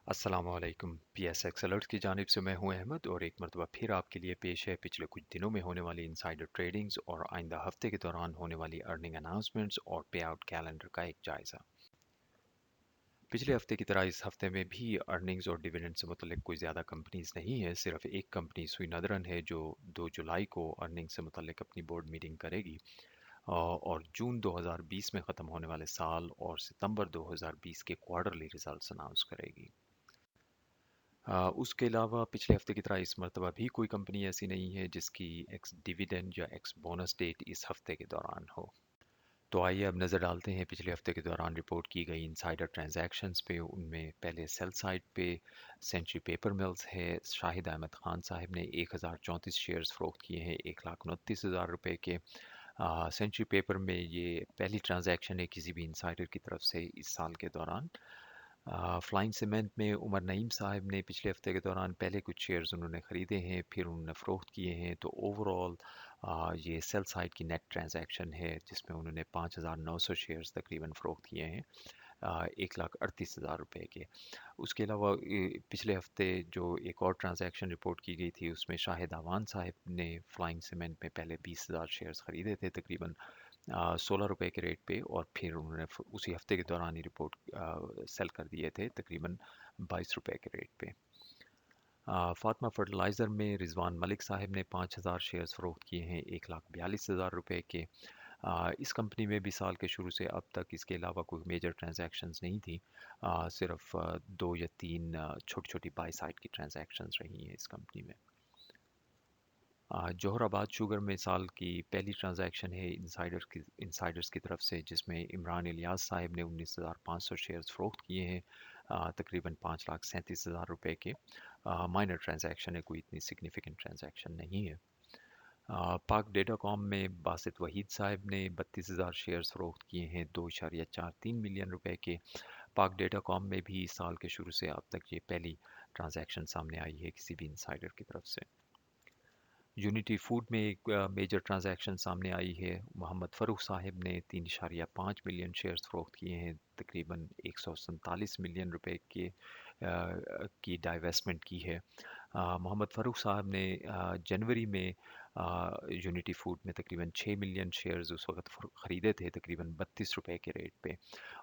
अस्सलाम वालेकुम। P S x alert की जानिब से मैं हूं अहमद और एक मरतबा फिर आपके लिए पेश है पिछले कुछ दिनों में होने वाली इंसाइडर ट्रेडिंग्स और आइंदा हफ्ते के दौरान होने वाली अर्निंग अनाउंसमेंट्स और पे आउट कैलेंडर का एक जायज़ा। पिछले हफ्ते की तरह इस हफ्ते में भी अर्निंग्स और डिविडेंड से मुतल्लिक कोई ज़्यादा कंपनीज नहीं है। सिर्फ एक कंपनी सुई नदरन है जो 2 जुलाई को अर्निंग से मुतल्लिक अपनी बोर्ड मीटिंग करेगी और जून 2020 में ख़त्म होने वाले साल और सितंबर 2020 के क्वार्टरली रिजल्ट्स अनाउंस करेगी। उसके अलावा पिछले हफ्ते की तरह इस मरतबा भी कोई कंपनी ऐसी नहीं है जिसकी एक्स डिविडेंड या एक्स बोनस डेट इस हफ्ते के दौरान हो। तो आइए अब नज़र डालते हैं पिछले हफ्ते के दौरान रिपोर्ट की गई इनसाइडर ट्रांजैक्शंस पे। उनमें पहले सेल साइड पे सेंचुरी पेपर मिल्स है। शाहिद अहमद खान साहब ने 1034 शेयर्स फ़रोख्त किए हैं 1,29,000 रुपए के। सेंचुरी पेपर में ये पहली ट्रांजैक्शन है किसी भी इंसाइडर की तरफ से इस साल के दौरान। फ्लाइंग सीमेंट में उमर नईम साहब ने पिछले हफ्ते के दौरान पहले कुछ शेयर्स उन्होंने ख़रीदे हैं फिर उन्होंने फ़रोख्त किए हैं। तो ओवरऑल ये सेल साइड की नेट ट्रांजैक्शन है जिसमें उन्होंने 5,900 शेयर्स तकरीबन फ़रोख्त किए हैं 1,38,000 रुपए के। उसके अलावा पिछले हफ्ते जो एक और ट्रांजैक्शन रिपोर्ट की गई थी उसमें शाहिद आवान साहब ने फ्लाइंग सीमेंट में पहले 20,000 शेयर्स ख़रीदे थे तकरीबन 16 रुपए के रेट पे और फिर उन्होंने उसी हफ्ते के दौरान ही रिपोर्ट सेल कर दिए थे तकरीबन 22 रुपए के रेट पे। फातमा फर्टिलाइज़र में रिजवान मलिक साहब ने 5,000 शेयर्स फ़रोख्त किए हैं 1,42,000 रुपए के। इस कंपनी में भी साल के शुरू से अब तक इसके अलावा कोई मेजर ट्रांजैक्शंस नहीं थी। सिर्फ दो या तीन छोटी छोटी बाई साइड की ट्रांजैक्शंस रही हैं इस कंपनी में। जोहराबाद शुगर में साल की पहली ट्रांजैक्शन है इंसाइडर्स की तरफ से जिसमें इमरान इलियास साहब ने 19,500 शेयर्स फ़रोख्त किए हैं तकरीबन 5,37,000 रुपए के। माइनर ट्रांजैक्शन है, कोई इतनी सिग्निफिकेंट ट्रांजैक्शन नहीं है। पाक डेटाकॉम में बासित वहीद साहब ने 32,000 शेयर्स फ़रोख्त किए हैं 2.43 मिलियन रुपए के। पाक डेटाकॉम में भी साल के शुरू से अब तक ये पहली ट्रांजैक्शन सामने आई है किसी भी इंसाइडर की तरफ से। यूनिटी फूड में एक मेजर ट्रांजैक्शन सामने आई है। मोहम्मद फ़रूख साहब ने 3.5 मिलियन शेयर्स फ़रोख्त किए हैं तकरीबन 147 मिलियन रुपए के की डाइवेस्टमेंट की है। मोहम्मद फ़रूख साहब ने जनवरी में यूनिटी फूड में तकरीबन 6 मिलियन शेयर्स उस वक्त ख़रीदे थे तकरीबन 32 रुपए के रेट पे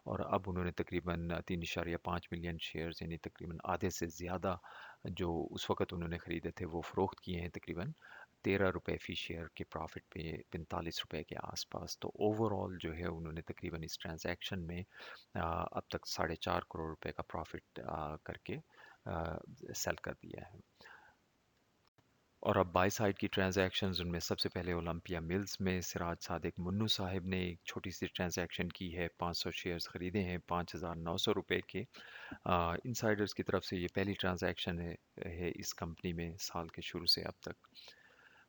और अब उन्होंने तकरीबन 3.5 मिलियन शेयर्स यानी तकरीबन आधे से ज़्यादा जो उस वक्त उन्होंने ख़रीदे थे वो फ़रोख्त किए हैं तकरीबन 13 रुपए फ़ी शेयर के प्रॉफिट पे 45 रुपए के आसपास। तो ओवरऑल जो है उन्होंने तकरीबन इस ट्रांजैक्शन में अब तक 4.5 करोड़ रुपए का प्रॉफिट करके सेल कर दिया है। और अब बाई साइड की ट्रांजैक्शंस उनमें सबसे पहले ओलंपिया मिल्स में सिराज सादिक मुन्नू साहिब ने एक छोटी सी ट्रांजैक्शन की है 500 शेयर्स ख़रीदे हैं 5,900 रुपए के। इनसाइडर्स की तरफ से ये पहली ट्रांजैक्शन है इस कंपनी में साल के शुरू से अब तक।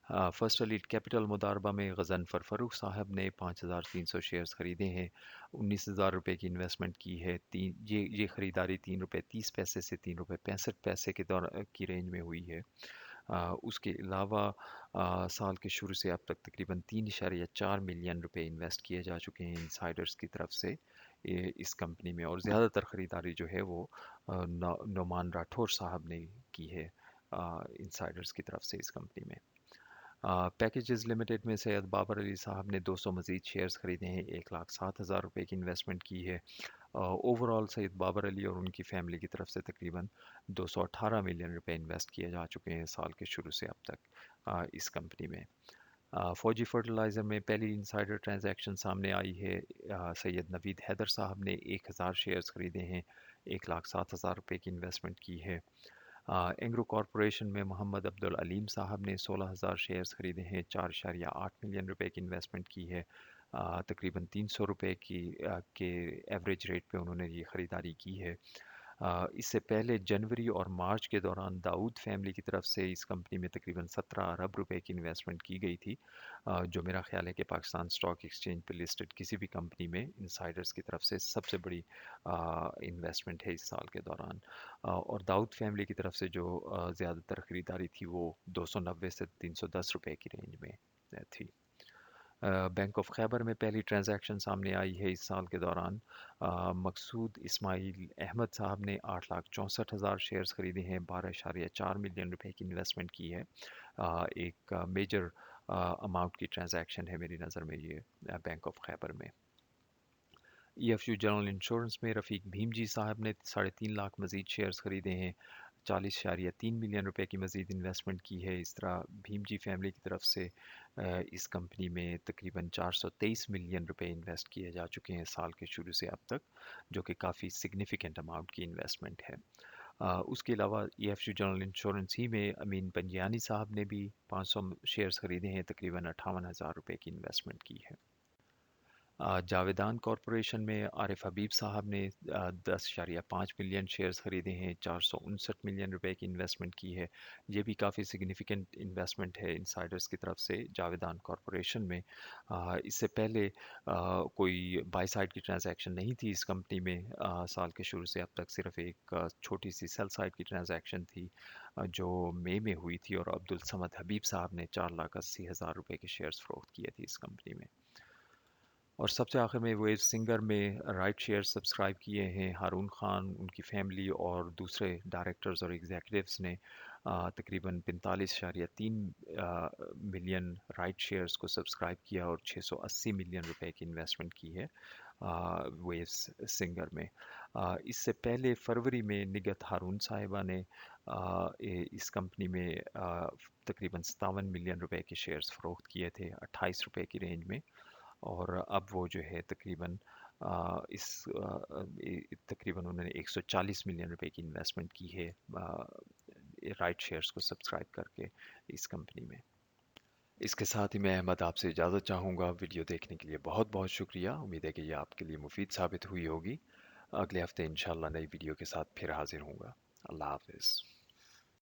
फर्स्ट एलिट कैपिटल मुदारबा में गजनफर फ़रूख साहब ने 5,300 शेयर्स ख़रीदे हैं 19,000 रुपए की इन्वेस्टमेंट की है। ये ख़रीदारी 3 रुपए 30 पैसे से 3 रुपए 65 पैसे के दौर की रेंज में हुई है। उसके अलावा साल के शुरू से अब तक तकरीबन 3.4 मिलियन रुपए इन्वेस्ट किए जा चुके हैं इंसाइडर्स की तरफ से इस कंपनी में और ज़्यादातर ख़रीदारी जो है वो नोमान राठौर साहब ने की है इंसाइडर्स की तरफ से इस कंपनी में। पैकेजेस लिमिटेड में सैयद बाबर अली साहब ने 200 मज़ीद शेयर्स ख़रीदे हैं 1,07,000 रुपए की इन्वेस्टमेंट की है। ओवरऑल सैयद बाबर अली और उनकी फ़ैमिली की तरफ से तकरीबन 218 मिलियन रुपए इन्वेस्ट किए जा चुके हैं साल के शुरू से अब तक इस कंपनी में। फौजी फर्टिलाइज़र में पहली इंसाइडर ट्रांजैक्शन सामने आई है। सैयद नवीद हैदर साहब ने 1,000 शेयर्स ख़रीदे हैं 1,07,000 रुपए की इन्वेस्टमेंट की है। एंग्रो कॉरपोरेशन में मोहम्मद अब्दुल अलीम साहब ने 16,000 शेयर्स ख़रीदे हैं 4.8 मिलियन रुपए की इन्वेस्टमेंट की है। तकरीबन 300 रुपए के एवरेज रेट पे उन्होंने ये ख़रीदारी की है। इससे पहले जनवरी और मार्च के दौरान दाऊद फैमिली की तरफ से इस कंपनी में तकरीबन 17 अरब रुपए की इन्वेस्टमेंट की गई थी जो मेरा ख्याल है कि पाकिस्तान स्टॉक एक्सचेंज पे लिस्टेड किसी भी कंपनी में इंसाइडर्स की तरफ से सबसे बड़ी इन्वेस्टमेंट है इस साल के दौरान। और दाऊद फैमिली की तरफ से जो ज़्यादातर ख़रीदारी थी वो 290 से 310 रुपए की रेंज में थी। बैंक ऑफ खैबर में पहली ट्रांजैक्शन सामने आई है इस साल के दौरान। मकसूद इस्माइल अहमद साहब ने 8,64,000 शेयर्स खरीदे हैं, 12.4 मिलियन रुपए की इन्वेस्टमेंट की है। एक मेजर अमाउंट की ट्रांजैक्शन है मेरी नज़र में ये बैंक ऑफ खैबर में। EFU जनरल इंश्योरेंस में रफ़ीक भीमजी साहब ने 3.5 लाख मज़ीद शेयर्स खरीदे हैं, 40.3 मिलियन रुपए की मज़ीद इन्वेस्टमेंट की है। इस तरह भीमजी फैमिली की तरफ से इस कंपनी में तकरीबन 423 मिलियन रुपए इन्वेस्ट किए जा चुके हैं साल के शुरू से अब तक, जो कि काफ़ी सिग्निफिकेंट अमाउंट की इन्वेस्टमेंट है। उसके अलावा EFU जनरल इंश्योरेंस ही में अमीन पंजियानी साहब ने भी 500 शेयर्स खरीदे हैं, तकरीबन 58,000 रुपए की इन्वेस्टमेंट की है। जावेदान कॉरपोरेशन में आरिफ हबीब साहब ने 10.5 मिलियन शेयर्स खरीदे हैं, 459 मिलियन रुपए की इन्वेस्टमेंट की है। ये भी काफ़ी सिग्निफिकेंट इन्वेस्टमेंट है इनसाइडर्स की तरफ से जावेदान कॉरपोरेशन में। इससे पहले कोई बाई साइड की ट्रांजैक्शन नहीं थी इस कंपनी में। साल के शुरू से अब तक सिर्फ एक छोटी सी सेल साइड की ट्रांजैक्शन थी, जो मई में हुई थी, और अब्दुल समद हबीब साहब ने 4,80,000 रुपए के शेयर्स फरोख्त किए थे इस कंपनी में। और सबसे आखिर में वेव सिंगर में राइट शेयर सब्सक्राइब किए हैं हारून खान, उनकी फैमिली और दूसरे डायरेक्टर्स और एग्जीक्यूटिव्स ने तकरीबन 45.3 मिलियन राइट शेयर्स को सब्सक्राइब किया और 680 मिलियन रुपए की इन्वेस्टमेंट की है वेव सिंगर में। इससे पहले फरवरी में निगत हारून साहिबा ने इस कंपनी में तकरीबन 57 मिलियन रुपए के शेयर्स फरोख्त किए थे 28 रुपए की रेंज में। और अब वो जो है तकरीबन तकरीबन उन्होंने 140 मिलियन रुपए की इन्वेस्टमेंट की है राइट शेयर्स को सब्सक्राइब करके इस कंपनी में। इसके साथ ही मैं अहमद आपसे इजाज़त चाहूँगा। वीडियो देखने के लिए बहुत बहुत शुक्रिया। उम्मीद है कि ये आपके लिए मुफीद साबित हुई होगी। अगले हफ्ते इंशाल्लाह नई वीडियो के साथ फिर हाजिर होऊंगा। अल्लाह हाफिज़।